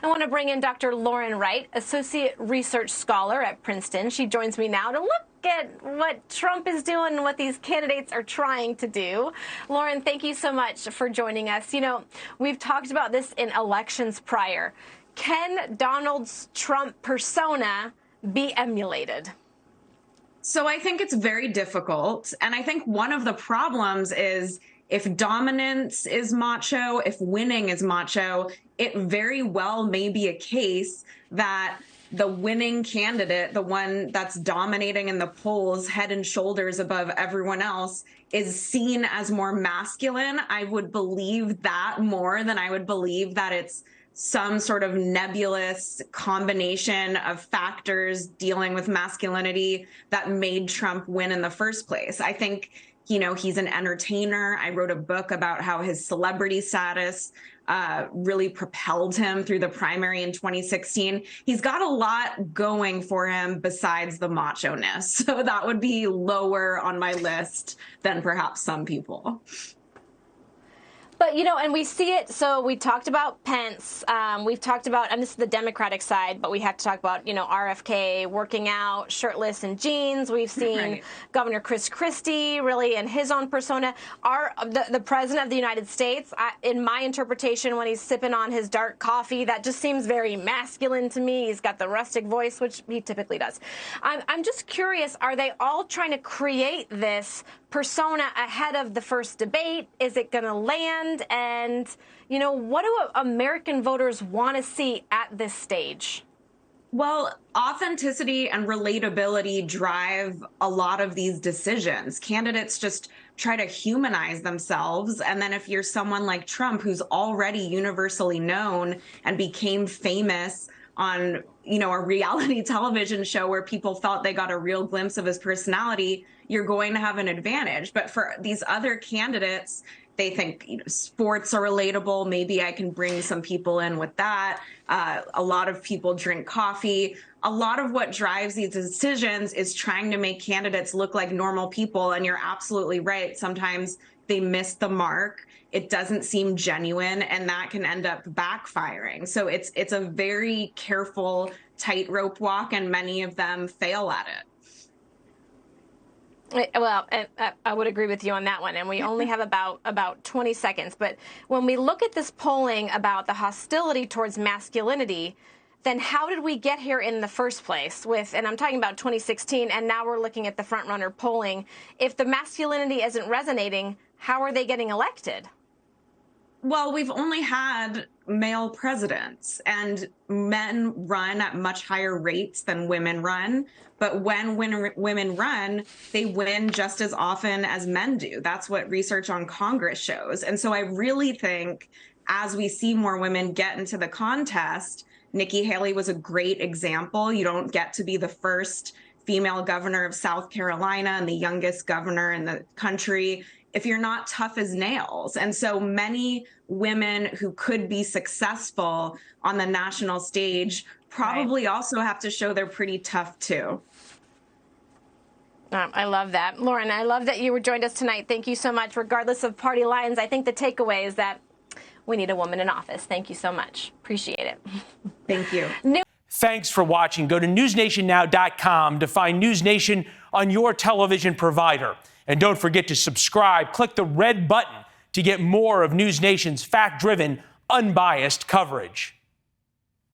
I want to bring in Dr. Lauren Wright, Associate Research Scholar at Princeton. She joins me now to look at what Trump is doing and what these candidates are trying to do. Lauren, thank you so much for joining us. You know, we've talked about this in elections prior. Can Donald Trump persona be emulated? So I think it's very difficult. And I think one of the problems is if dominance is macho, if winning is macho, it very well may be a case that the winning candidate, the one that's dominating in the polls head and shoulders above everyone else, is seen as more masculine. I would believe that more than I would believe that it's some sort of nebulous combination of factors dealing with masculinity that made Trump win in the first place. I think, you know, he's an entertainer. I wrote a book about how his celebrity status really propelled him through the primary in 2016. He's got a lot going for him besides the macho-ness. So that would be lower on my list than perhaps some people. But, you know, and we see it. So we talked about Pence. We've talked about, and this is the Democratic side, but we have to talk about, you know, RFK working out shirtless in jeans. We've seen Governor Chris Christie really in his own persona. The president of the United States, in my interpretation, when he's sipping on his dark coffee, that just seems very masculine to me. He's got the rustic voice, which he typically does. I'm just curious, are they all trying to create this persona ahead of the first debate? Is it going to land? And, you know, what do American voters want to see at this stage? Well, authenticity and relatability drive a lot of these decisions. Candidates just try to humanize themselves. And then if you're someone like Trump, who's already universally known and became famous on, you know, a reality television show where people felt they got a real glimpse of his personality, you're going to have an advantage. But for these other candidates, they think, you know, sports are relatable. Maybe I can bring some people in with that. A lot of people drink coffee. A lot of what drives these decisions is trying to make candidates look like normal people. And you're absolutely right. Sometimes they miss the mark. It doesn't seem genuine, and that can end up backfiring. So it's a very careful tightrope walk, and many of them fail at it. Well, I would agree with you on that one. And we only have about 20 seconds. But when we look at this polling about the hostility towards masculinity, then how did we get here in the first place and I'm talking about 2016, and now we're looking at the front runner polling. If the masculinity isn't resonating, how are they getting elected? Well, we've only had male presidents, and men run at much higher rates than women run. But when women run, they win just as often as men do. That's what research on Congress shows. And so I really think as we see more women get into the contest, Nikki Haley was a great example. You don't get to be the first female governor of South Carolina and the youngest governor in the country if you're not tough as nails. And so many women who could be successful on the national stage probably also have to show they're pretty tough too. I love that. Lauren, I love that you joined us tonight. Thank you so much. Regardless of party lines, I think the takeaway is that we need a woman in office. Thank you so much. Appreciate it. Thank you. Thanks for watching. Go to newsnationnow.com to find NewsNation on your television provider. And don't forget to subscribe. Click the red button to get more of NewsNation's fact-driven, unbiased coverage.